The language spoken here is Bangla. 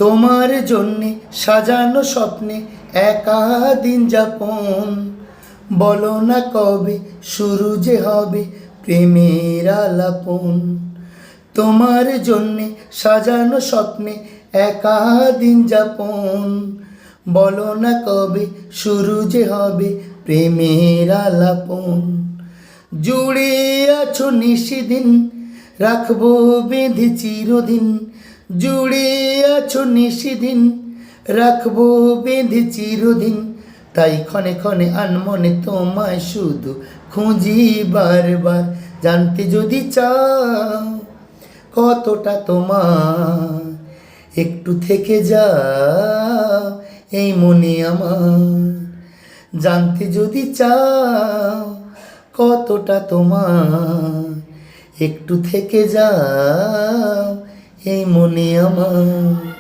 তোমার জন্যে সাজানো স্বপ্নে একা দিন যাপন, বলো না কবে শুরু যে হবে প্রেমের আলাপন। তোমার জন্যে সাজানো স্বপ্নে একা দিন যাপন, বলো না কবে শুরু যে হবে প্রেমের আলাপন। জুড়ে আছো নিশিদিন, রাখবো বেঁধে চিরদিন। জুড়ে আছো নিশিদিন, রাখবো বেঁধে চিরদিন। তাই ক্ষণে ক্ষণে আনমনে তোমায় শুধু খুঁজি বারবার। জানতে যদি চাও কতটা তোমার, একটু থেকে যাও এই মনে আমার। জানতে যদি চাও কতটা তোমার, একটু থেকে যাও এই মনে আমার।